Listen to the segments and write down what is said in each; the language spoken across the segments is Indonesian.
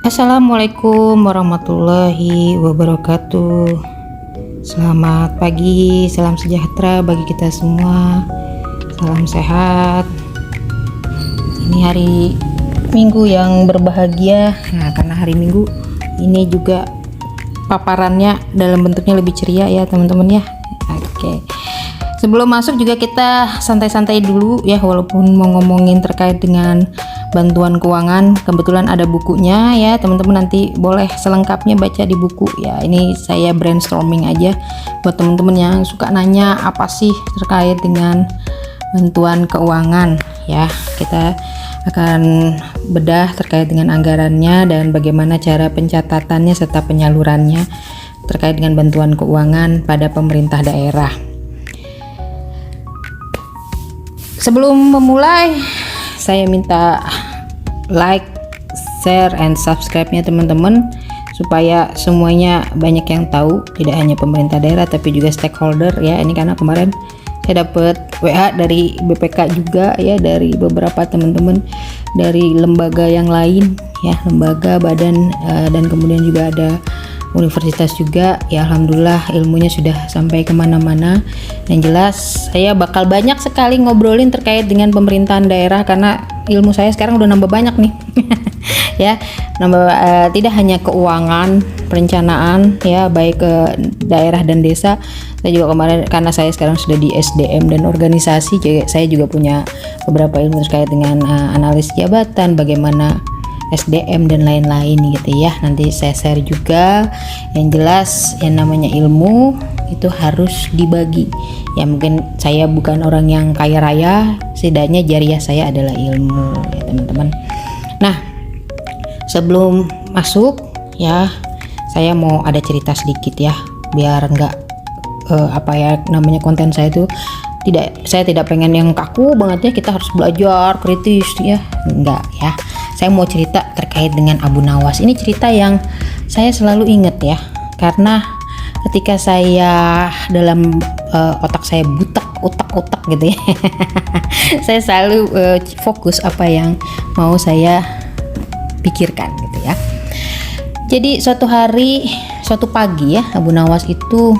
Assalamualaikum warahmatullahi wabarakatuh. Selamat pagi, salam sejahtera bagi kita semua. Salam sehat. Ini hari Minggu yang berbahagia. Nah, karena hari Minggu ini juga paparannya dalam bentuknya lebih ceria ya, teman-teman ya. Oke. Sebelum masuk juga kita santai-santai dulu ya, walaupun mau ngomongin terkait dengan bantuan keuangan, kebetulan ada bukunya ya, teman-teman nanti boleh selengkapnya baca di buku ya. Ini saya brainstorming aja buat teman-teman yang suka nanya apa sih terkait dengan bantuan keuangan ya. Kita akan bedah terkait dengan anggarannya dan bagaimana cara pencatatannya serta penyalurannya terkait dengan bantuan keuangan pada pemerintah daerah. Sebelum memulai, saya minta like, share, and subscribe-nya teman-teman supaya semuanya banyak yang tahu, tidak hanya pemerintah daerah tapi juga stakeholder ya. Ini karena kemarin saya dapat WA dari BPK juga ya, dari beberapa teman-teman dari lembaga yang lain ya, lembaga, badan, dan kemudian juga ada universitas juga ya. Alhamdulillah ilmunya sudah sampai kemana-mana. Yang jelas saya bakal banyak sekali ngobrolin terkait dengan pemerintahan daerah karena ilmu saya sekarang udah nambah banyak nih ya, nambah tidak hanya keuangan, perencanaan ya, baik ke daerah dan desa. Saya juga kemarin karena saya sekarang sudah di SDM dan organisasi, saya juga punya beberapa ilmu terkait dengan analis jabatan, bagaimana SDM dan lain-lain gitu ya. Nanti saya share juga. Yang jelas yang namanya ilmu itu harus dibagi ya. Mungkin saya bukan orang yang kaya raya, setidaknya jariah saya adalah ilmu ya teman-teman. Nah, sebelum masuk ya, saya mau ada cerita sedikit ya, biar nggak namanya konten saya itu saya tidak pengen yang kaku banget ya, kita harus belajar kritis ya, enggak ya. Saya mau cerita terkait dengan Abu Nawas. Ini cerita yang saya selalu ingat ya, karena ketika saya dalam otak saya butek otak gitu ya saya selalu fokus apa yang mau saya pikirkan gitu ya. Jadi suatu pagi ya, Abu Nawas itu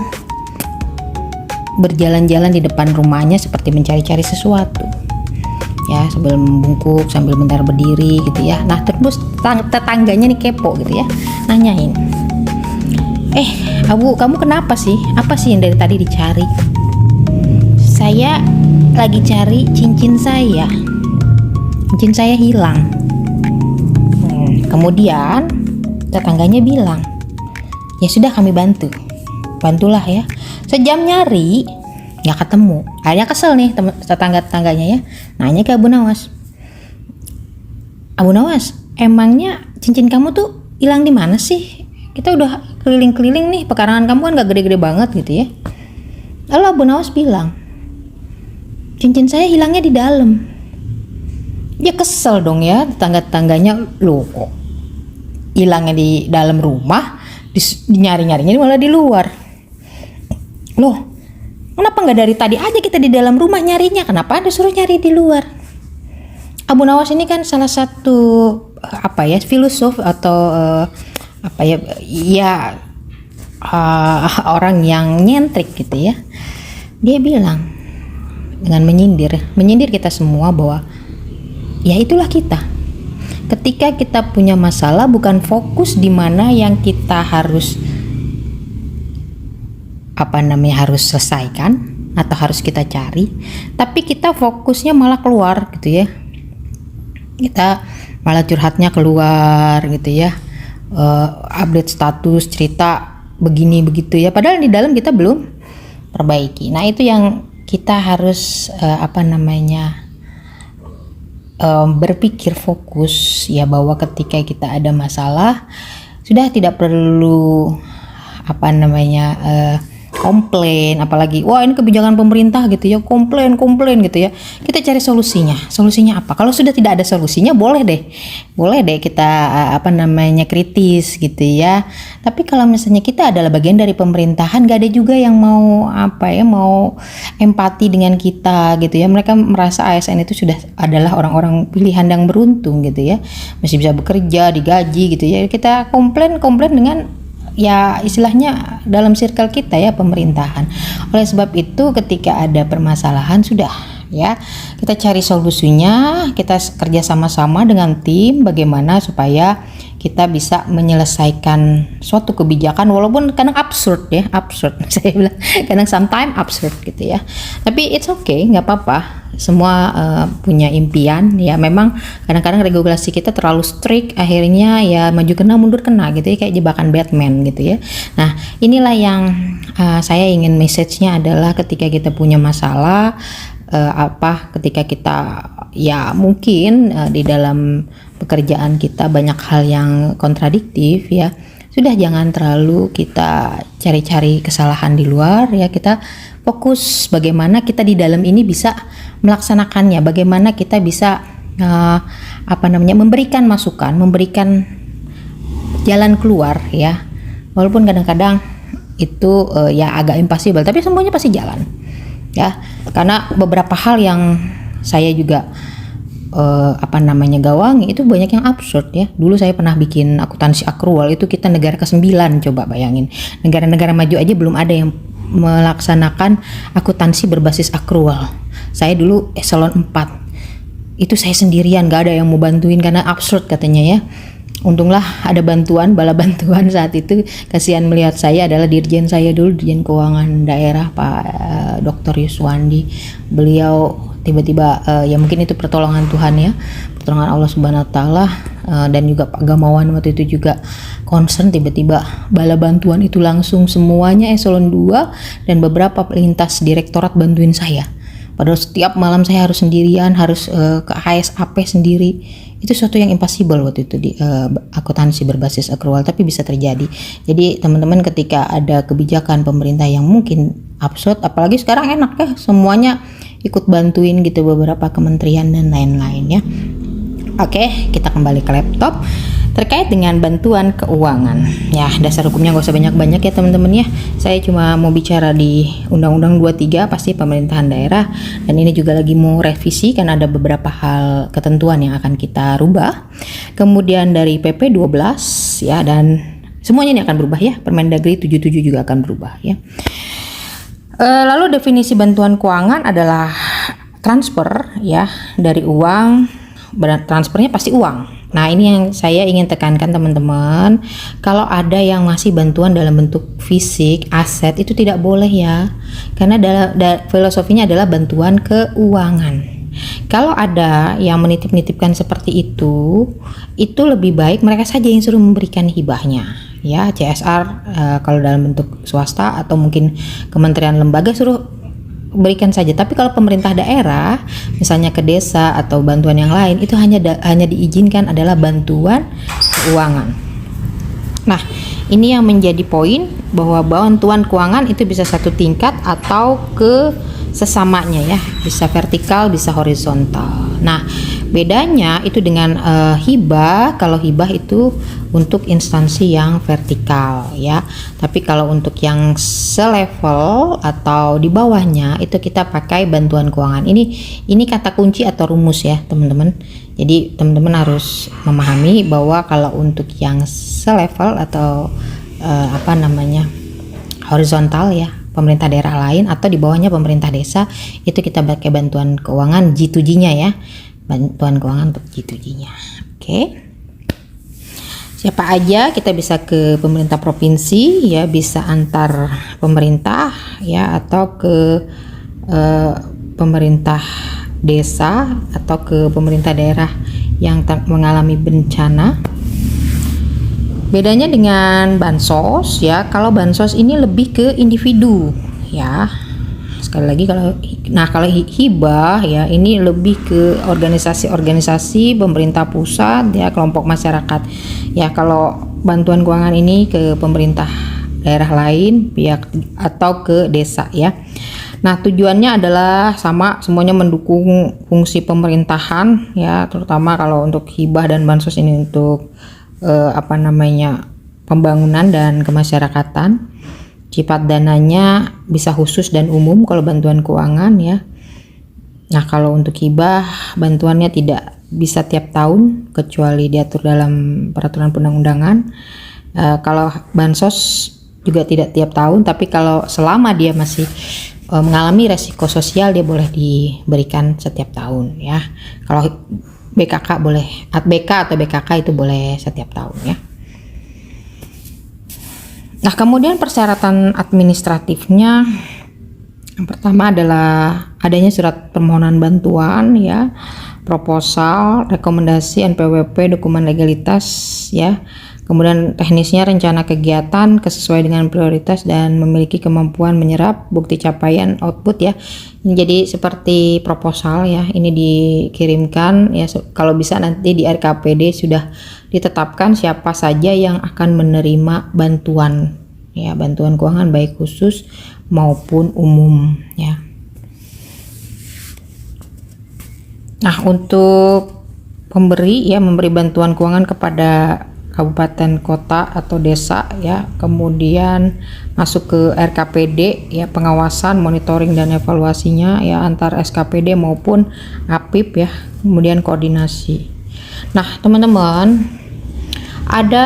berjalan-jalan di depan rumahnya seperti mencari-cari sesuatu ya, sambil membungkuk, sambil bentar berdiri gitu ya. Nah terus tetangganya nih kepo gitu ya, nanyain, Abu, kamu kenapa sih? Apa sih yang dari tadi dicari? Saya lagi cari cincin saya hilang. Kemudian tetangganya bilang, ya sudah, kami bantulah ya. Sejam nyari nggak ketemu. Akhirnya kesel nih tetangganya ya, nanya ke Abu Nawas, Abu Nawas, emangnya cincin kamu tuh hilang di mana sih? Kita udah keliling-keliling nih, pekarangan kamu kan nggak gede-gede banget gitu ya. Lalu Abu Nawas bilang, cincin saya hilangnya di dalam. Dia kesel dong ya, tetangga-tetangganya, loh kok hilangnya di dalam rumah, nyari-nyarinya malah di luar. Loh, kenapa nggak dari tadi aja kita di dalam rumah nyarinya? Kenapa ada suruh nyari di luar? Abu Nawas ini kan salah satu filosof atau orang yang nyentrik gitu ya. Dia bilang dengan menyindir kita semua bahwa ya itulah kita. Ketika kita punya masalah, bukan fokus di mana yang kita harus selesaikan atau harus kita cari, tapi kita fokusnya malah keluar gitu ya. Kita malah curhatnya keluar gitu ya, update status, cerita begini begitu ya, padahal di dalam kita belum perbaiki. Nah itu yang kita harus berpikir fokus ya, bahwa ketika kita ada masalah sudah tidak perlu komplain, apalagi wah ini kebijakan pemerintah gitu ya, komplain gitu ya. Kita cari solusinya apa? Kalau sudah tidak ada solusinya, boleh deh kita kritis gitu ya. Tapi kalau misalnya kita adalah bagian dari pemerintahan, gak ada juga yang mau mau empati dengan kita gitu ya. Mereka merasa ASN itu sudah adalah orang-orang pilihan yang beruntung gitu ya, masih bisa bekerja, digaji gitu ya. Kita komplain dengan ya istilahnya dalam circle kita ya, pemerintahan. Oleh sebab itu ketika ada permasalahan, sudah ya kita cari solusinya, kita kerja sama-sama dengan tim bagaimana supaya kita bisa menyelesaikan suatu kebijakan, walaupun kadang absurd saya bilang kadang sometimes absurd gitu ya, tapi it's okay, nggak apa-apa. Semua punya impian ya. Memang kadang-kadang regulasi kita terlalu strict, akhirnya ya maju kena mundur kena gitu ya, kayak jebakan Batman gitu ya. Nah inilah yang saya ingin message-nya adalah ketika kita punya masalah, ketika kita ya mungkin di dalam pekerjaan kita banyak hal yang kontradiktif ya, sudah jangan terlalu kita cari-cari kesalahan di luar ya. Kita fokus bagaimana kita di dalam ini bisa melaksanakannya, bagaimana kita bisa memberikan masukan, memberikan jalan keluar ya. Walaupun kadang-kadang itu ya agak impossible, tapi semuanya pasti jalan ya. Karena beberapa hal yang saya juga gawangi itu banyak yang absurd ya. Dulu saya pernah bikin akuntansi akrual, itu kita negara ke-9, coba bayangin. Negara-negara maju aja belum ada yang melaksanakan akuntansi berbasis akrual. Saya dulu eselon 4. Itu saya sendirian, gak ada yang mau bantuin karena absurd katanya ya. Untunglah ada bala bantuan saat itu. Kasihan melihat saya adalah dirjen saya dulu, Dirjen Keuangan Daerah, Pak Dr. Yuswandi. Beliau tiba-tiba ya mungkin itu pertolongan Tuhan ya, pertolongan Allah Subhanahu wa taala, dan juga Pak Gamawan waktu itu juga concern, tiba-tiba bala bantuan itu langsung semuanya eselon 2 dan beberapa lintas direktorat bantuin saya. Padahal setiap malam saya harus sendirian, harus ke HSAP sendiri. Itu suatu yang impossible waktu itu di akuntansi berbasis akrual, tapi bisa terjadi. Jadi teman-teman, ketika ada kebijakan pemerintah yang mungkin absurd, apalagi sekarang enak ya, semuanya ikut bantuin gitu, beberapa kementerian dan lain-lain ya. Oke, kita kembali ke laptop. Terkait dengan bantuan keuangan ya, dasar hukumnya gak usah banyak-banyak ya teman-teman ya. Saya cuma mau bicara di Undang-Undang 23 pasti pemerintahan daerah, dan ini juga lagi mau revisi kan ada beberapa hal ketentuan yang akan kita rubah. Kemudian dari PP 12 ya, dan semuanya ini akan berubah ya. Permendagri 77 juga akan berubah ya. Lalu definisi bantuan keuangan adalah transfer ya, dari uang, transfernya pasti uang. Nah ini yang saya ingin tekankan teman-teman, kalau ada yang masih bantuan dalam bentuk fisik, aset, itu tidak boleh ya, karena filosofinya adalah bantuan keuangan. Kalau ada yang menitip-nitipkan seperti itu lebih baik mereka saja yang suruh memberikan hibahnya ya. CSR kalau dalam bentuk swasta atau mungkin kementerian lembaga suruh berikan saja. Tapi kalau pemerintah daerah misalnya ke desa atau bantuan yang lain, itu hanya diizinkan adalah bantuan keuangan. Nah ini yang menjadi poin, bahwa bantuan keuangan itu bisa satu tingkat atau ke sesamanya ya, bisa vertikal bisa horizontal. Nah bedanya itu dengan hibah. Kalau hibah itu untuk instansi yang vertikal ya, tapi kalau untuk yang selevel atau di bawahnya itu kita pakai bantuan keuangan. Ini kata kunci atau rumus ya teman-teman. Jadi teman-teman harus memahami bahwa kalau untuk yang selevel atau horizontal ya, pemerintah daerah lain atau di bawahnya pemerintah desa, itu kita pakai bantuan keuangan G2G-nya ya, bantuan keuangan untuk G2G-nya. Oke. Siapa aja kita bisa ke pemerintah provinsi ya, bisa antar pemerintah ya, atau ke pemerintah desa atau ke pemerintah daerah yang mengalami bencana. Bedanya dengan bansos ya, kalau bansos ini lebih ke individu ya. Sekali lagi kalau hibah ya, ini lebih ke organisasi-organisasi pemerintah pusat ya, kelompok masyarakat ya. Kalau bantuan keuangan ini ke pemerintah daerah lain, pihak atau ke desa ya. Nah, tujuannya adalah sama, semuanya mendukung fungsi pemerintahan ya, terutama kalau untuk hibah dan bansos ini untuk pembangunan dan kemasyarakatan. Sifat dananya bisa khusus dan umum kalau bantuan keuangan ya. Nah, kalau untuk hibah bantuannya tidak bisa tiap tahun kecuali diatur dalam peraturan perundang-undangan. Kalau bansos juga tidak tiap tahun, tapi kalau selama dia masih mengalami resiko sosial dia boleh diberikan setiap tahun ya. Kalau BKK boleh, BK atau BKK itu boleh setiap tahun ya. Nah, kemudian persyaratan administratifnya yang pertama adalah adanya surat permohonan bantuan ya, proposal, rekomendasi NPWP, dokumen legalitas ya. Kemudian teknisnya rencana kegiatan sesuai dengan prioritas dan memiliki kemampuan menyerap bukti capaian output ya. Ini jadi seperti proposal ya. Ini dikirimkan ya, kalau bisa nanti di RKPD sudah ditetapkan siapa saja yang akan menerima bantuan ya, bantuan keuangan baik khusus maupun umum ya. Nah, untuk memberi bantuan keuangan kepada kabupaten, kota atau desa ya, kemudian masuk ke RKPD ya, pengawasan, monitoring dan evaluasinya ya antar SKPD maupun APIP ya, kemudian koordinasi. Nah, teman-teman, ada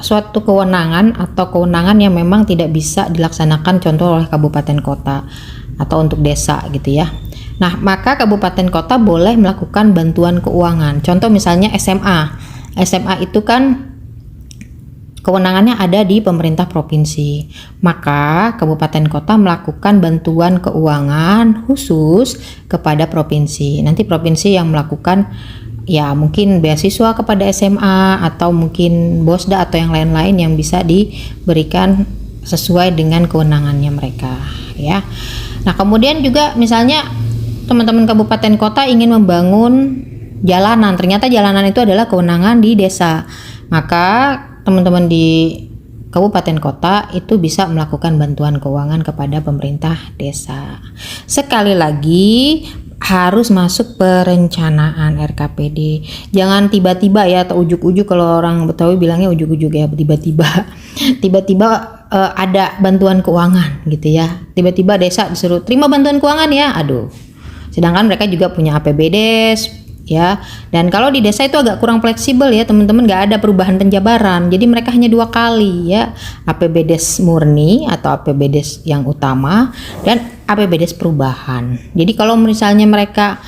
suatu kewenangan yang memang tidak bisa dilaksanakan contoh oleh kabupaten kota atau untuk desa gitu ya. Nah, maka kabupaten kota boleh melakukan bantuan keuangan. Contoh misalnya SMA. SMA itu kan kewenangannya ada di pemerintah provinsi. Maka kabupaten kota melakukan bantuan keuangan khusus kepada provinsi. Nanti provinsi yang melakukan ya mungkin beasiswa kepada SMA atau mungkin BOSDA atau yang lain-lain yang bisa diberikan sesuai dengan kewenangannya mereka ya. Nah, kemudian juga misalnya teman-teman kabupaten kota ingin membangun jalanan, ternyata jalanan itu adalah kewenangan di desa, maka teman-teman di kabupaten kota itu bisa melakukan bantuan keuangan kepada pemerintah desa. Sekali lagi harus masuk perencanaan RKPD. Jangan tiba-tiba ya, atau ujuk-ujuk, kalau orang Betawi bilangnya ujuk-ujuk ya, tiba-tiba ada bantuan keuangan gitu ya. Tiba-tiba desa disuruh terima bantuan keuangan ya. Aduh. Sedangkan mereka juga punya APBDes ya. Dan kalau di desa itu agak kurang fleksibel ya, teman-teman, nggak ada perubahan penjabaran. Jadi mereka hanya 2 kali ya, APBDes murni atau APBDes yang utama dan APBDes perubahan. Jadi kalau misalnya mereka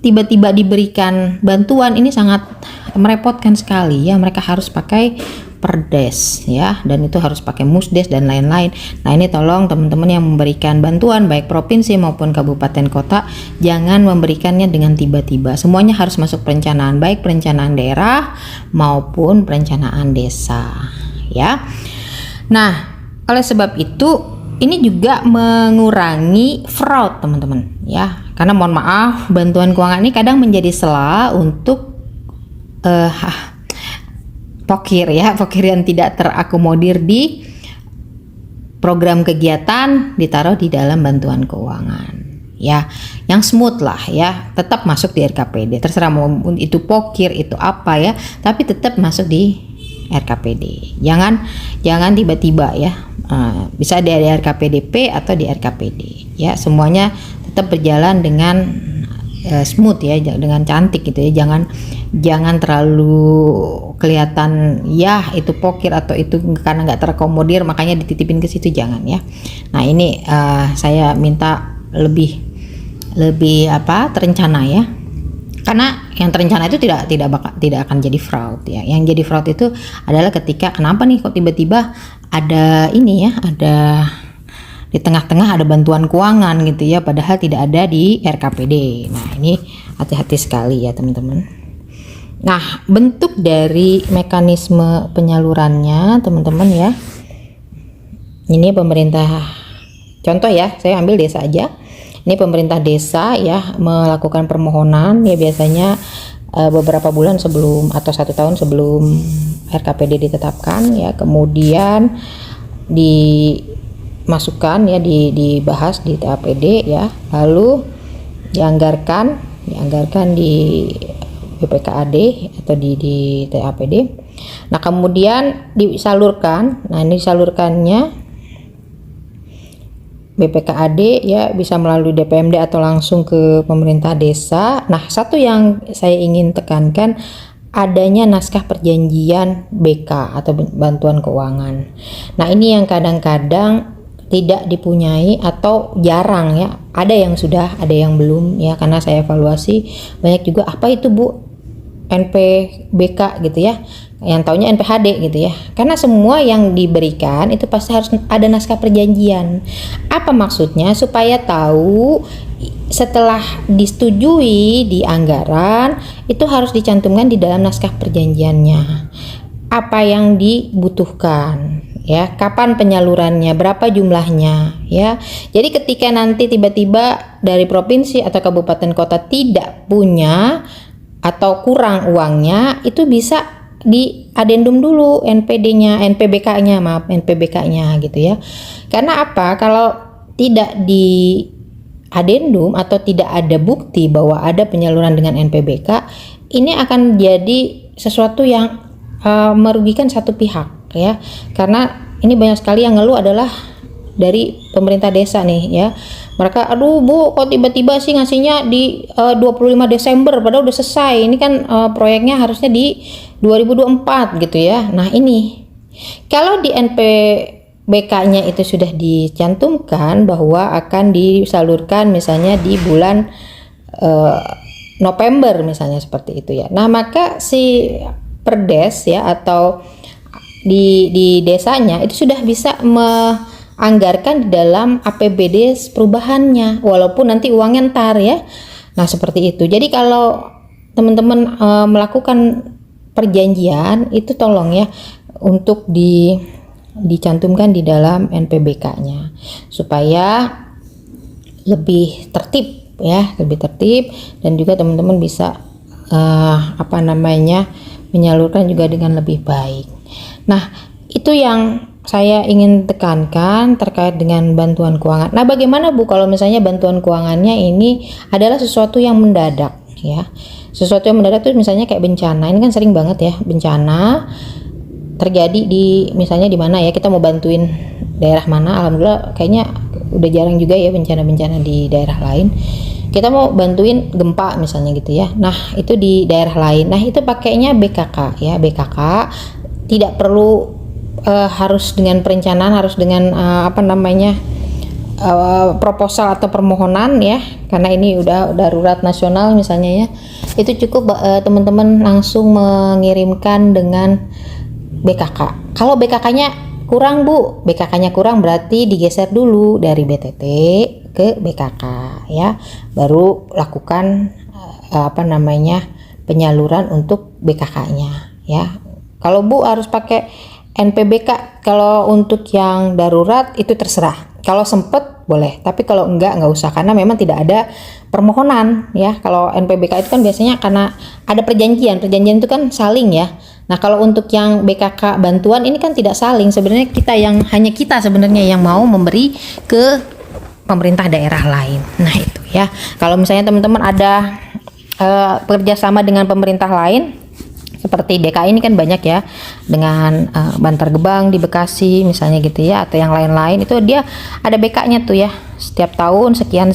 tiba-tiba diberikan bantuan, ini sangat merepotkan sekali ya. Mereka harus pakai perdes ya, dan itu harus pakai musdes dan lain-lain. Nah, ini tolong teman-teman yang memberikan bantuan baik provinsi maupun kabupaten kota, jangan memberikannya dengan tiba-tiba. Semuanya harus masuk perencanaan, baik perencanaan daerah maupun perencanaan desa ya. Nah, oleh sebab itu ini juga mengurangi fraud, teman-teman ya. Karena mohon maaf, bantuan keuangan ini kadang menjadi celah untuk pokir yang tidak terakomodir di program kegiatan ditaruh di dalam bantuan keuangan ya. Yang smooth lah ya, tetap masuk di RKPD. Terserah mau itu pokir itu apa ya, tapi tetap masuk di RKPD. Jangan tiba-tiba ya. Bisa di RKPDP atau di RKPD ya. Semuanya tetap berjalan dengan smooth ya, dengan cantik gitu ya. Jangan terlalu kelihatan ya itu pokir atau itu karena nggak terakomodir makanya dititipin ke situ, jangan ya. Nah, ini saya minta lebih terencana ya. Karena yang terencana itu tidak akan jadi fraud ya. Yang jadi fraud itu adalah ketika kenapa nih kok tiba-tiba ada ini ya, ada di tengah-tengah ada bantuan keuangan gitu ya, padahal tidak ada di RKPD. Nah, ini hati-hati sekali ya, teman-teman. Nah, bentuk dari mekanisme penyalurannya, teman-teman ya. Ini pemerintah, contoh ya, saya ambil desa aja. Ini pemerintah desa ya melakukan permohonan ya, biasanya beberapa bulan sebelum atau 1 tahun sebelum RKPD ditetapkan ya. Kemudian dimasukkan ya, dibahas di TAPD ya, lalu dianggarkan di BPKAD atau di TAPD. Nah kemudian disalurkan, nah ini disalurkannya BPKAD ya, bisa melalui DPMD atau langsung ke pemerintah desa. Nah satu yang saya ingin tekankan, adanya naskah perjanjian BK atau bantuan keuangan. Nah ini yang kadang-kadang tidak dipunyai atau jarang ya, ada yang sudah, ada yang belum ya, karena saya evaluasi banyak juga apa itu Bu NPBK gitu ya, yang taunya NPHD gitu ya, karena semua yang diberikan itu pasti harus ada naskah perjanjian. Apa maksudnya? Supaya tahu setelah disetujui di anggaran itu harus dicantumkan di dalam naskah perjanjiannya apa yang dibutuhkan ya, kapan penyalurannya, berapa jumlahnya ya. Jadi ketika nanti tiba-tiba dari provinsi atau kabupaten kota tidak punya atau kurang uangnya, itu bisa di adendum dulu NPBK-nya gitu ya. Karena apa? Kalau tidak di adendum atau tidak ada bukti bahwa ada penyaluran dengan NPBK, ini akan jadi sesuatu yang merugikan satu pihak ya. Karena ini banyak sekali yang ngeluh adalah dari pemerintah desa nih ya. Mereka, aduh Bu, kok tiba-tiba sih ngasihnya di 25 Desember padahal udah selesai. Ini kan proyeknya harusnya di 2024 gitu ya. Nah ini kalau di NPBK-nya itu sudah dicantumkan bahwa akan disalurkan misalnya di bulan November misalnya seperti itu ya. Nah maka si perdes ya atau di desanya itu sudah bisa anggarkan di dalam APBD perubahannya, walaupun nanti uangnya ntar ya. Nah seperti itu. Jadi kalau teman-teman melakukan perjanjian itu tolong ya untuk dicantumkan di dalam NPBK-nya supaya lebih tertib ya, lebih tertib, dan juga teman-teman bisa menyalurkan juga dengan lebih baik. Nah itu yang saya ingin tekankan terkait dengan bantuan keuangan. Nah bagaimana Bu kalau misalnya bantuan keuangannya ini adalah sesuatu yang mendadak ya. Sesuatu yang mendadak itu misalnya kayak bencana. Ini kan sering banget ya bencana terjadi di misalnya di mana ya, kita mau bantuin daerah mana. Alhamdulillah kayaknya udah jarang juga ya bencana-bencana di daerah lain. Kita mau bantuin gempa misalnya gitu ya. Nah itu di daerah lain. Nah itu pakainya BKK ya. BKK tidak perlu harus dengan perencanaan, harus dengan proposal atau permohonan ya, karena ini udah darurat nasional misalnya ya. Itu cukup teman-teman langsung mengirimkan dengan BKK. Kalau BKK-nya kurang Bu, BKK-nya kurang berarti digeser dulu dari BTT ke BKK ya, baru lakukan penyaluran untuk BKK-nya ya. Kalau Bu harus pakai NPBK, kalau untuk yang darurat itu terserah. Kalau sempet boleh, tapi kalau enggak usah, karena memang tidak ada permohonan ya. Kalau NPBK itu kan biasanya karena ada perjanjian itu kan saling ya. Nah kalau untuk yang BKK bantuan ini kan tidak saling, sebenarnya hanya kita sebenarnya yang mau memberi ke pemerintah daerah lain. Nah itu ya. Kalau misalnya teman-teman ada kerjasama dengan pemerintah lain, seperti DKI ini kan banyak ya, dengan Bantar Gebang di Bekasi misalnya gitu ya, atau yang lain-lain, itu dia ada BK-nya tuh ya, setiap tahun sekian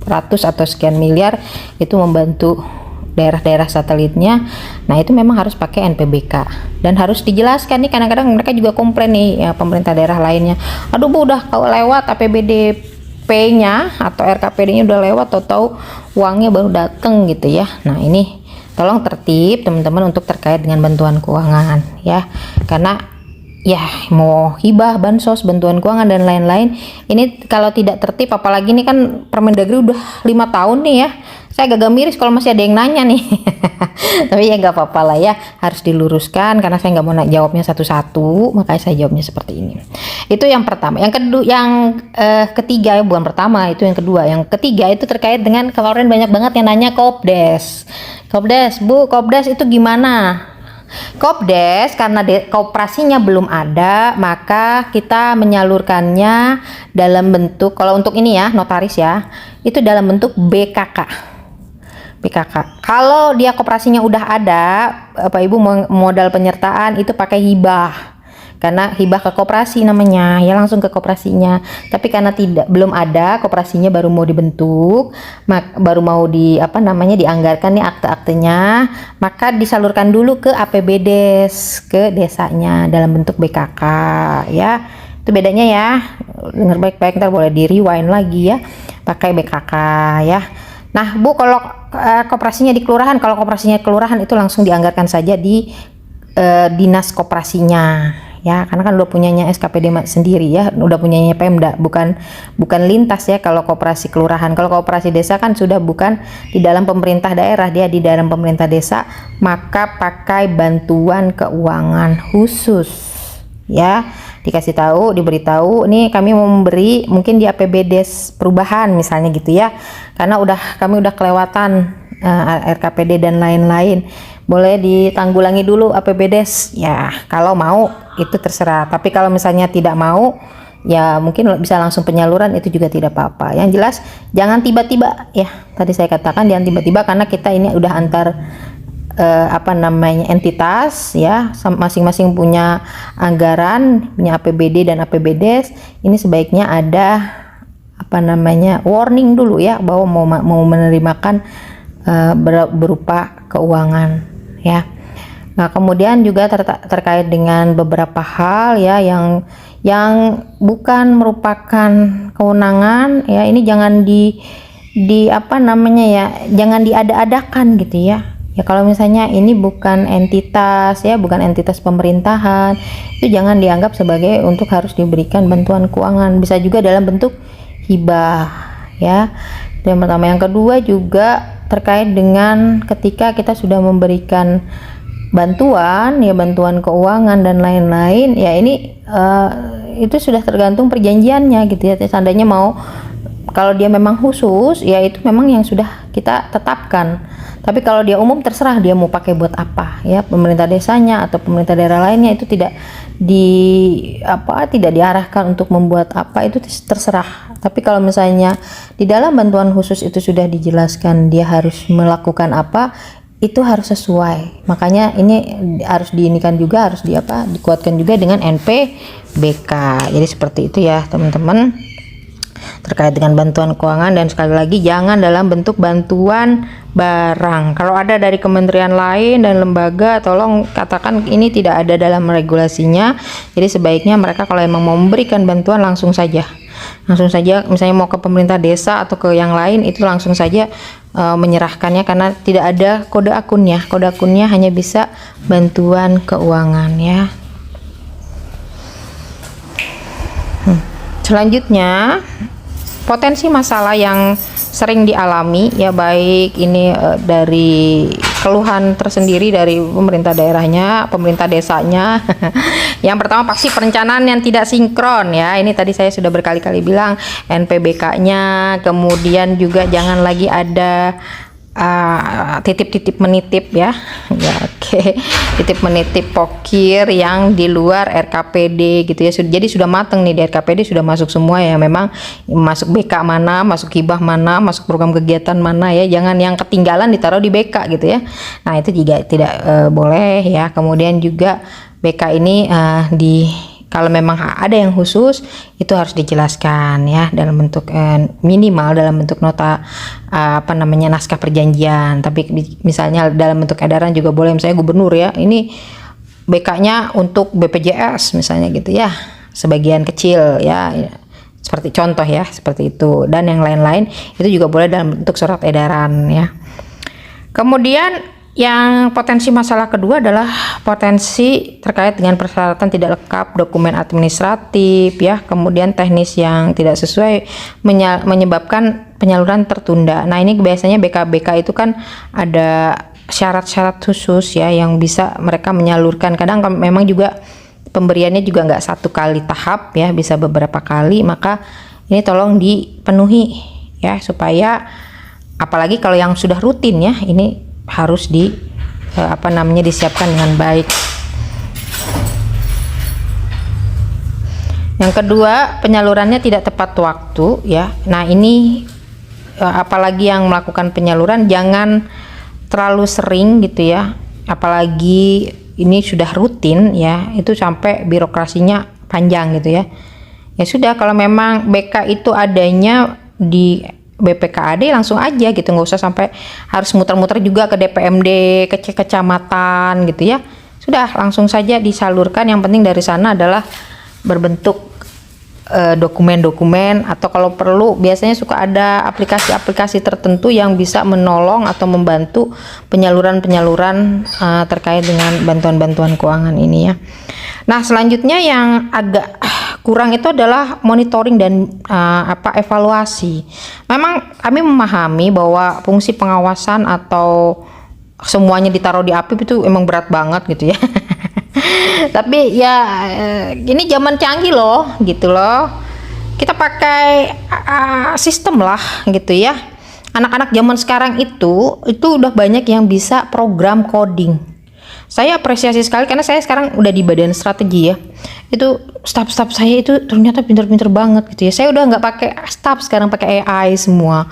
ratus atau sekian miliar itu membantu daerah-daerah satelitnya. Nah itu memang harus pakai NPBK dan harus dijelaskan nih, kadang-kadang mereka juga komplain nih ya, pemerintah daerah lainnya, aduh Bu udah kalau lewat APBD P-nya atau RKPD-nya udah lewat, tahu-tahu uangnya baru dateng gitu ya. Nah ini tolong tertib teman-teman untuk terkait dengan bantuan keuangan ya, karena ya mau hibah, bansos, bantuan keuangan dan lain-lain, ini kalau tidak tertib, apalagi ini kan Permendagri udah 5 tahun nih ya, saya agak miris kalau masih ada yang nanya nih. Tapi ya nggak apa-apa lah ya, harus diluruskan karena saya nggak mau jawabnya satu-satu, makanya saya jawabnya seperti ini. Itu yang pertama. Yang kedua, ketiga, bukan pertama, itu yang kedua. Yang ketiga itu terkait dengan kemarin banyak banget yang nanya Kopdes. Kopdes, Bu, Kopdes itu gimana? Kopdes karena koperasinya belum ada, maka kita menyalurkannya dalam bentuk, kalau untuk ini ya notaris ya, itu dalam bentuk BKK. Kalau dia koperasinya udah ada, Bapak Ibu modal penyertaan itu pakai hibah. Karena hibah ke koperasi namanya, ya langsung ke koperasinya. Tapi karena belum ada, koperasinya baru mau dibentuk, baru mau dianggarkan nih akte-aktenya, maka disalurkan dulu ke APBDes, ke desanya dalam bentuk BKK ya. Itu bedanya ya. Dengar baik-baik, ntar boleh di rewind lagi ya. Pakai BKK ya. Nah, Bu, kalau koperasinya di kelurahan, kalau koperasinya kelurahan itu langsung dianggarkan saja di dinas koperasinya ya, karena kan udah punyanya SKPD sendiri ya, udah punyanya Pemda, bukan lintas ya. Kalau koperasi kelurahan, kalau koperasi desa kan sudah bukan di dalam pemerintah daerah, dia di dalam pemerintah desa, maka pakai bantuan keuangan khusus ya. Dikasih tahu, diberitahu, nih kami mau memberi mungkin di APBDes perubahan misalnya gitu ya, karena kami udah kelewatan RKPD dan lain-lain, boleh ditanggulangi dulu APBDes ya. Kalau mau itu terserah, tapi kalau misalnya tidak mau ya mungkin bisa langsung penyaluran, itu juga tidak apa-apa. Yang jelas jangan tiba-tiba ya, tadi saya katakan jangan tiba-tiba, karena kita ini udah antar entitas ya, masing-masing punya anggaran, punya APBD dan APBDes. Ini sebaiknya ada warning dulu ya, bahwa mau menerimakan berupa keuangan ya. Nah, kemudian juga terkait dengan beberapa hal ya yang bukan merupakan kewenangan ya, ini jangan jangan diada-adakan gitu ya. Ya kalau misalnya ini bukan entitas ya, bukan entitas pemerintahan, itu jangan dianggap sebagai untuk harus diberikan bantuan keuangan. Bisa juga dalam bentuk hibah ya. Yang pertama. Yang kedua juga terkait dengan ketika kita sudah memberikan bantuan ya, bantuan keuangan dan lain-lain ya, ini itu sudah tergantung perjanjiannya gitu ya. Seandainya mau, kalau dia memang khusus ya itu memang yang sudah kita tetapkan. Tapi kalau dia umum, terserah dia mau pakai buat apa ya. Pemerintah desanya atau pemerintah daerah lainnya itu tidak diarahkan untuk membuat apa, itu terserah. Tapi kalau misalnya di dalam bantuan khusus itu sudah dijelaskan dia harus melakukan apa, itu harus sesuai. Makanya ini harus dikuatkan juga dengan NPBK. Jadi seperti itu ya teman-teman, terkait dengan bantuan keuangan. Dan sekali lagi jangan dalam bentuk bantuan barang. Kalau ada dari kementerian lain dan lembaga, tolong katakan ini tidak ada dalam regulasinya. Jadi sebaiknya mereka kalau emang mau memberikan bantuan langsung saja, misalnya mau ke pemerintah desa atau ke yang lain, itu langsung saja menyerahkannya, karena tidak ada kode akunnya hanya bisa bantuan keuangan ya. Selanjutnya, potensi masalah yang sering dialami ya, baik ini dari keluhan tersendiri dari pemerintah daerahnya, pemerintah desanya. Yang pertama pasti perencanaan yang tidak sinkron ya. Ini tadi saya sudah berkali-kali bilang, NPBK-nya, kemudian juga jangan lagi ada titip-titip menitip ya, titip menitip pokir yang di luar RKPD gitu ya. Jadi sudah mateng nih di RKPD, sudah masuk semua ya, memang masuk BK mana, masuk hibah mana, masuk program kegiatan mana ya, jangan yang ketinggalan ditaruh di BK gitu ya. Nah itu juga tidak boleh ya. Kemudian juga BK ini kalau memang ada yang khusus itu harus dijelaskan ya, dalam bentuk minimal dalam bentuk nota naskah perjanjian. Tapi misalnya dalam bentuk edaran juga boleh, misalnya gubernur ya, ini BK-nya untuk BPJS misalnya gitu ya, sebagian kecil ya, seperti contoh ya, seperti itu. Dan yang lain-lain itu juga boleh dalam bentuk surat edaran ya. Kemudian yang potensi masalah kedua adalah potensi terkait dengan persyaratan tidak lengkap dokumen administratif ya, kemudian teknis yang tidak sesuai menyebabkan penyaluran tertunda. Nah ini biasanya BK-BK itu kan ada syarat-syarat khusus ya yang bisa mereka menyalurkan. Kadang memang juga pemberiannya juga nggak satu kali tahap ya, bisa beberapa kali. Maka ini tolong dipenuhi ya, supaya apalagi kalau yang sudah rutin ya, ini harus disiapkan dengan baik. Yang kedua, penyalurannya tidak tepat waktu ya. Nah, ini apalagi yang melakukan penyaluran jangan terlalu sering gitu ya. Apalagi ini sudah rutin ya, itu sampai birokrasinya panjang gitu ya. Ya sudah, kalau memang BK itu adanya di BPKAD langsung aja gitu, nggak usah sampai harus muter-muter juga ke DPMD, ke kecamatan gitu ya. Sudah, langsung saja disalurkan. Yang penting dari sana adalah berbentuk dokumen-dokumen, atau kalau perlu biasanya suka ada aplikasi-aplikasi tertentu yang bisa menolong atau membantu penyaluran-penyaluran terkait dengan bantuan-bantuan keuangan ini ya. Nah, selanjutnya yang agak kurang itu adalah monitoring dan evaluasi. Memang kami memahami bahwa fungsi pengawasan atau semuanya ditaruh di APIP itu emang berat banget gitu ya. Tapi ya ini zaman canggih loh gitu loh, kita pakai sistem lah gitu ya. Anak-anak zaman sekarang itu udah banyak yang bisa program coding. Saya apresiasi sekali karena saya sekarang udah di badan strategi ya. Itu staff-staff saya itu ternyata pinter-pinter banget gitu ya. Saya udah nggak pakai staff, sekarang pakai AI semua.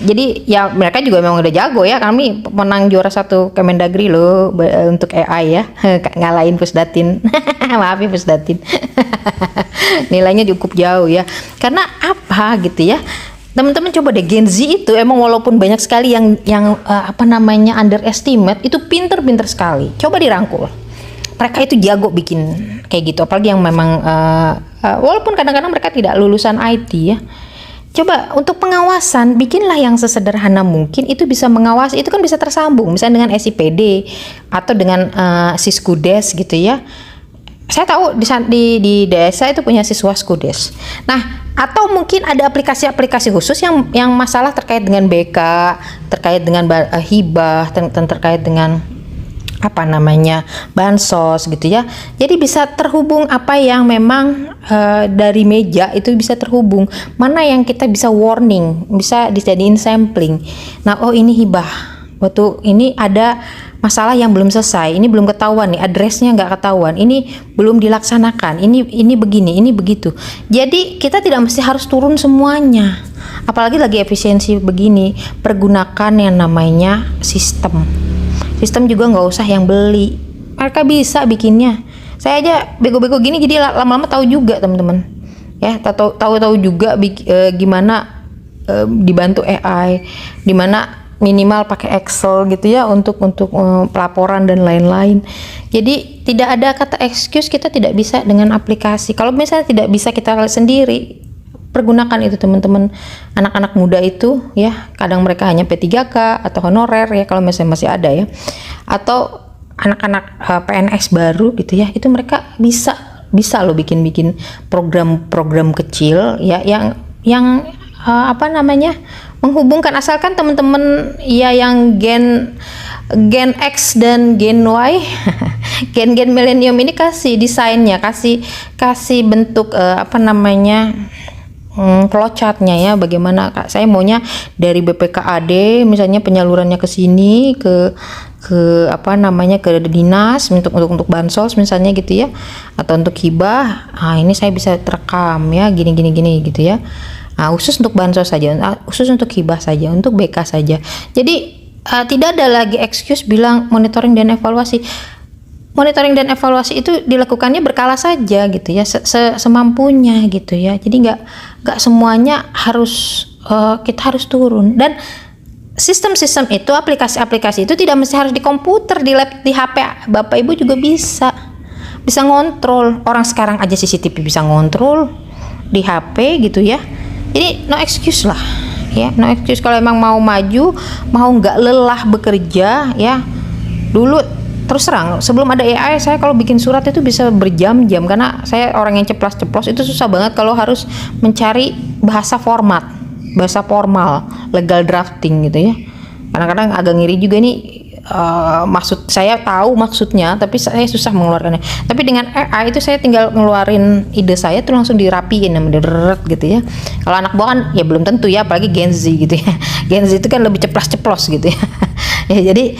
Jadi ya mereka juga memang udah jago ya. Kami menang juara 1 Kemendagri loh untuk AI ya. Ngalahin Pusdatin. Maaf ya Pusdatin. Nilainya cukup jauh ya. Karena apa gitu ya? Teman-teman coba deh, Gen Z itu emang walaupun banyak sekali yang underestimate, itu pinter-pinter sekali. Coba dirangkul. Mereka itu jago bikin kayak gitu, apalagi yang memang walaupun kadang-kadang mereka tidak lulusan IT ya. Coba untuk pengawasan, bikinlah yang sesederhana mungkin, itu bisa mengawasi, itu kan bisa tersambung misalnya dengan SIPD atau dengan Siskudes gitu ya. Saya tahu di desa itu punya siswa Skudes. Nah, atau mungkin ada aplikasi-aplikasi khusus yang masalah terkait dengan BK, terkait dengan hibah, terkait dengan bansos gitu ya. Jadi bisa terhubung apa yang memang dari meja itu bisa terhubung. Mana yang kita bisa warning, bisa dijadiin sampling. Nah, oh ini hibah. Waktu ini ada masalah yang belum selesai, ini belum ketahuan nih, addressnya nggak ketahuan, ini belum dilaksanakan, ini begini, ini begitu. Jadi kita tidak mesti harus turun semuanya, apalagi lagi efisiensi begini. Pergunakan yang namanya sistem juga, nggak usah yang beli, mereka bisa bikinnya. Saya aja bego-bego gini, jadi lama-lama tahu juga teman-teman ya, tahu juga gimana dibantu AI, dimana minimal pakai Excel gitu ya untuk pelaporan dan lain-lain. Jadi tidak ada kata excuse kita tidak bisa dengan aplikasi. Kalau misalnya tidak bisa kita sendiri, pergunakan itu teman-teman. Anak-anak muda itu ya, kadang mereka hanya P3K atau honorer ya kalau misalnya masih ada ya, atau anak-anak PNS baru gitu ya, itu mereka bisa loh bikin program-program kecil ya yang menghubungkan, asalkan teman-teman ya yang Gen X dan Gen Y gen milenium ini kasih desainnya, kasih bentuk flowchartnya ya, bagaimana saya maunya dari BPKAD misalnya penyalurannya ke sini ke dinas untuk bansos misalnya gitu ya, atau untuk hibah. Ini saya bisa terekam ya gini gitu ya. Khusus untuk bansos saja, khusus untuk hibah saja, untuk BK saja. Jadi tidak ada lagi excuse bilang monitoring dan evaluasi. Monitoring dan evaluasi itu dilakukannya berkala saja gitu ya, semampunya gitu ya. Jadi nggak semuanya harus kita harus turun. Dan sistem-sistem itu, aplikasi-aplikasi itu tidak mesti harus di komputer, di laptop, di HP. Bapak Ibu juga bisa ngontrol. Orang sekarang aja CCTV bisa ngontrol di HP gitu ya. Jadi no excuse lah ya, no excuse. Kalau emang mau maju, mau nggak lelah bekerja ya. Dulu terus terang sebelum ada AI, saya kalau bikin surat itu bisa berjam-jam, karena saya orang yang ceplos-ceplos, itu susah banget kalau harus mencari bahasa formal, legal drafting gitu ya. Kadang-kadang agak ngiri juga nih, maksud saya tahu maksudnya, tapi saya susah mengeluarkannya. Tapi dengan AI itu saya tinggal ngeluarin ide saya tuh langsung dirapiin gitu ya. Kalau anak buah kan ya belum tentu ya, apalagi Gen Z gitu ya. Gen Z itu kan lebih ceplos gitu ya. Ya jadi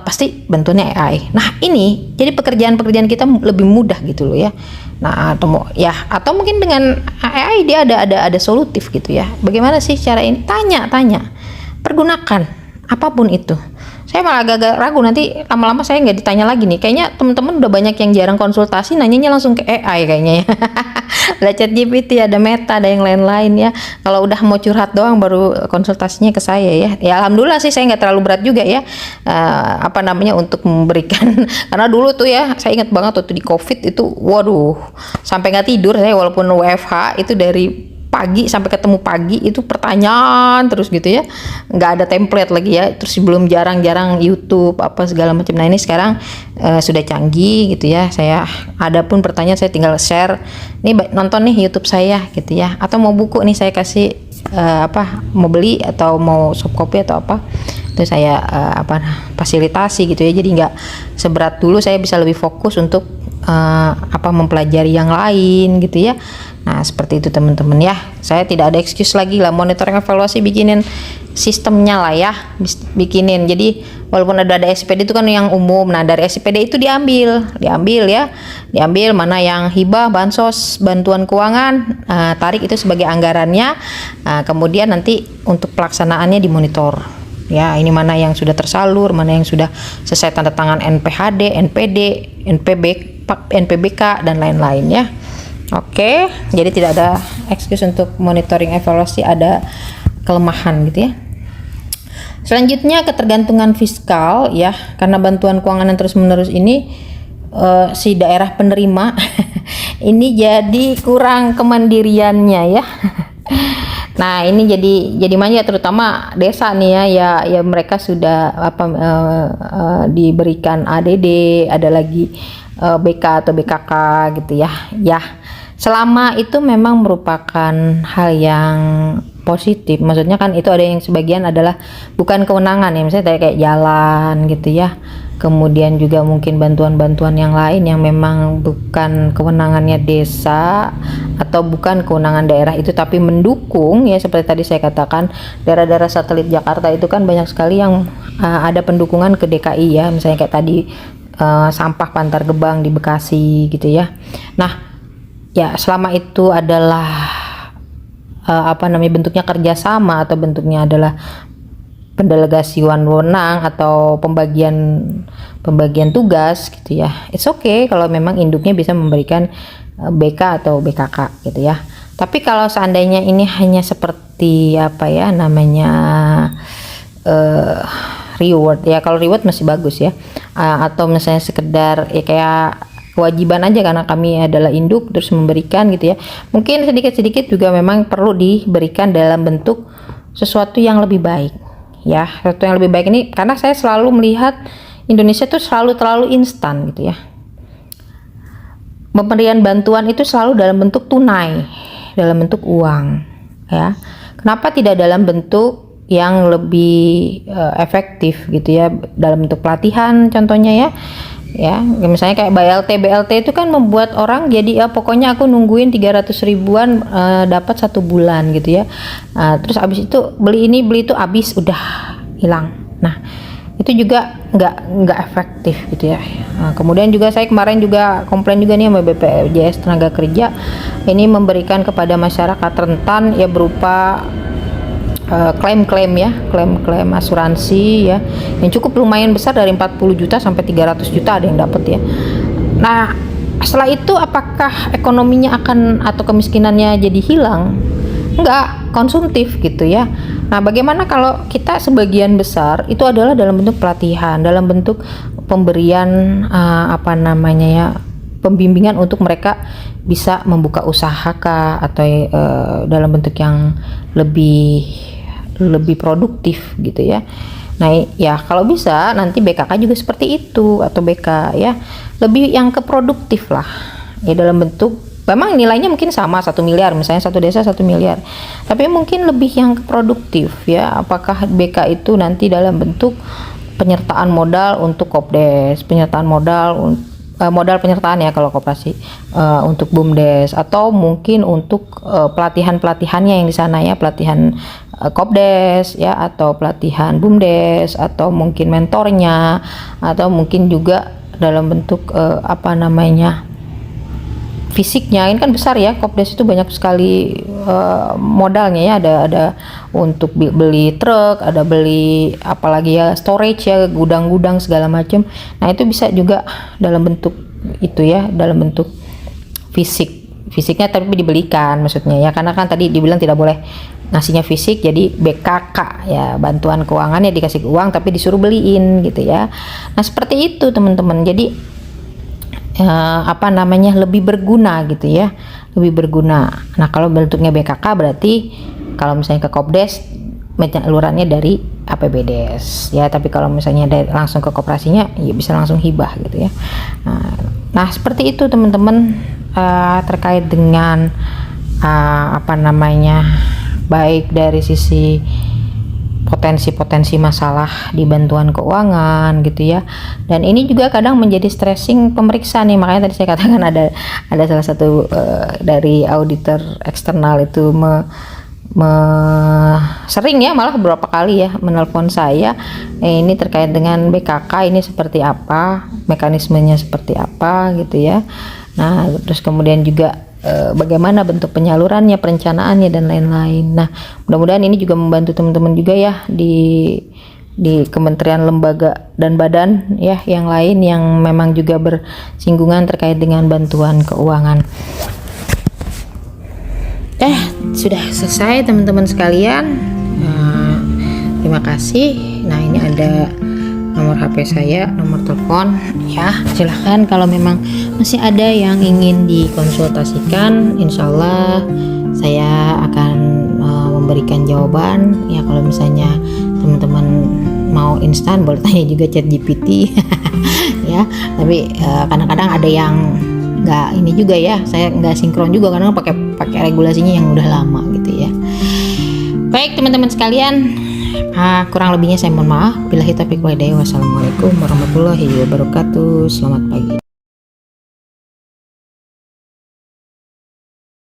pasti bantuannya AI. Nah ini jadi pekerjaan-pekerjaan kita lebih mudah gitu loh ya. Nah atau mungkin dengan AI dia ada solutif gitu ya. Bagaimana sih cara ini? Tanya, pergunakan apapun itu. Saya malah agak ragu, nanti lama-lama saya nggak ditanya lagi nih. Kayaknya teman-teman udah banyak yang jarang konsultasi, nanyanya langsung ke AI kayaknya ya. Ada ChatGPT, ada Meta, ada yang lain-lain ya. Kalau udah mau curhat doang baru konsultasinya ke saya ya. Ya alhamdulillah sih saya nggak terlalu berat juga ya. Untuk memberikan karena dulu tuh ya saya ingat banget waktu di COVID itu, waduh, sampai nggak tidur saya walaupun WFH itu dari pagi sampai ketemu pagi itu pertanyaan terus gitu ya, nggak ada template lagi ya. Terus belum jarang-jarang YouTube apa segala macam. Nah ini sekarang sudah canggih gitu ya. Saya ada pun pertanyaan saya tinggal share, ini nonton nih YouTube saya gitu ya, atau mau buku nih saya kasih mau beli atau mau soft copy atau apa itu saya fasilitasi gitu ya. Jadi nggak seberat dulu, saya bisa lebih fokus untuk mempelajari yang lain gitu ya. Nah seperti itu teman-teman ya. Saya tidak ada excuse lagi lah, monitoring evaluasi bikinin sistemnya lah ya, bikinin. Jadi walaupun ada SPD itu kan yang umum. Nah dari SPD itu diambil mana yang hibah, bansos, bantuan keuangan, tarik itu sebagai anggarannya. Kemudian nanti untuk pelaksanaannya dimonitor. Ya, ini mana yang sudah tersalur, mana yang sudah selesai tanda tangan NPHD, NPD, NPBK dan lain-lain ya. Oke, jadi tidak ada excuse untuk monitoring evaluasi ada kelemahan gitu ya. Selanjutnya ketergantungan fiskal ya, karena bantuan keuangan yang terus-menerus ini si daerah penerima ini jadi kurang kemandiriannya ya. Nah ini jadi manja, terutama desa nih ya mereka sudah diberikan ADD, ada lagi BK atau BKK gitu ya. Selama itu memang merupakan hal yang positif, maksudnya kan itu ada yang sebagian adalah bukan kewenangan ya, misalnya kayak jalan gitu ya. Kemudian juga mungkin bantuan-bantuan yang lain yang memang bukan kewenangannya desa atau bukan kewenangan daerah itu, tapi mendukung ya, seperti tadi saya katakan daerah-daerah satelit Jakarta itu kan banyak sekali yang ada pendukungan ke DKI ya, misalnya kayak tadi sampah Bantar Gebang di Bekasi gitu ya. Nah ya selama itu adalah bentuknya kerjasama atau bentuknya adalah pendelegasian wewenang atau pembagian tugas gitu ya, it's okay kalau memang induknya bisa memberikan BK atau BKK gitu ya. Tapi kalau seandainya ini hanya seperti reward ya, kalau reward masih bagus ya, atau misalnya sekedar ya kayak kewajiban aja karena kami adalah induk terus memberikan gitu ya, mungkin sedikit-sedikit juga memang perlu diberikan dalam bentuk sesuatu yang lebih baik ya. Sesuatu yang lebih baik ini karena saya selalu melihat Indonesia tuh selalu terlalu instan gitu ya. Pemberian bantuan itu selalu dalam bentuk tunai, dalam bentuk uang ya. Kenapa tidak dalam bentuk yang lebih efektif gitu ya, dalam bentuk pelatihan contohnya ya, misalnya kayak BLT itu kan membuat orang jadi pokoknya aku nungguin 300 ribuan dapat 1 bulan gitu ya. Terus abis itu beli ini beli itu abis udah hilang. Nah itu juga nggak efektif gitu ya. Kemudian juga saya kemarin juga komplain juga nih sama BPJS Tenaga Kerja, ini memberikan kepada masyarakat rentan ya berupa klaim-klaim asuransi ya, yang cukup lumayan besar dari 40 juta sampai 300 juta ada yang dapat ya. Nah setelah itu apakah ekonominya atau kemiskinannya jadi hilang? Enggak, konsumtif gitu ya. Nah bagaimana kalau kita sebagian besar itu adalah dalam bentuk pelatihan, dalam bentuk pemberian pembimbingan untuk mereka bisa membuka usaha atau dalam bentuk yang lebih produktif gitu ya. Nah ya kalau bisa nanti BKK juga seperti itu atau BK ya, lebih yang ke produktif lah ya, dalam bentuk memang nilainya mungkin sama 1 miliar, misalnya satu desa 1 miliar, tapi mungkin lebih yang ke produktif ya. Apakah BK itu nanti dalam bentuk penyertaan modal untuk Kopdes, penyertaan modal penyertaan ya kalau koperasi, untuk BUMDes, atau mungkin untuk pelatihan-pelatihannya yang di sana ya, pelatihan kopdes ya, atau pelatihan bumdes, atau mungkin mentornya, atau mungkin juga dalam bentuk fisiknya. Ini kan besar ya, kopdes itu banyak sekali modalnya ya, ada untuk beli truk, ada beli apalagi ya storage ya, gudang-gudang segala macam. Nah itu bisa juga dalam bentuk itu ya, dalam bentuk fisiknya tapi dibelikan maksudnya ya, karena kan tadi dibilang tidak boleh ngasihnya fisik, jadi BKK ya, bantuan keuangan ya, dikasih uang tapi disuruh beliin gitu ya. Nah seperti itu teman-teman, jadi lebih berguna gitu ya, lebih berguna. Nah kalau bentuknya BKK berarti kalau misalnya ke kopdes penyalurannya dari APBDes ya, tapi kalau misalnya langsung ke koperasinya ya bisa langsung hibah gitu ya. Nah seperti itu teman-teman, terkait dengan baik dari sisi potensi-potensi masalah di bantuan keuangan gitu ya. Dan ini juga kadang menjadi stressing pemeriksa nih, makanya tadi saya katakan ada salah satu dari auditor eksternal itu sering ya, malah beberapa kali ya menelpon saya, ini terkait dengan BKK ini seperti apa, mekanismenya seperti apa gitu ya. Nah terus kemudian juga bagaimana bentuk penyalurannya, perencanaannya dan lain-lain. Nah mudah-mudahan ini juga membantu teman-teman juga ya di kementerian, lembaga dan badan ya yang lain yang memang juga bersinggungan terkait dengan bantuan keuangan. Sudah selesai teman-teman sekalian. Terima kasih. Nah ini ada nomor HP saya, nomor telepon ya, silahkan kalau memang masih ada yang ingin dikonsultasikan, insya Allah saya akan memberikan jawaban ya. Kalau misalnya teman-teman mau instan boleh tanya juga ChatGPT ya, tapi kadang-kadang ada yang nggak ini juga ya, saya nggak sinkron juga karena pakai regulasinya yang udah lama gitu ya. Baik teman-teman sekalian, kurang lebihnya saya mohon maaf. Billahi taufiq wal hidayah. Wassalamualaikum warahmatullahi wabarakatuh. Selamat pagi.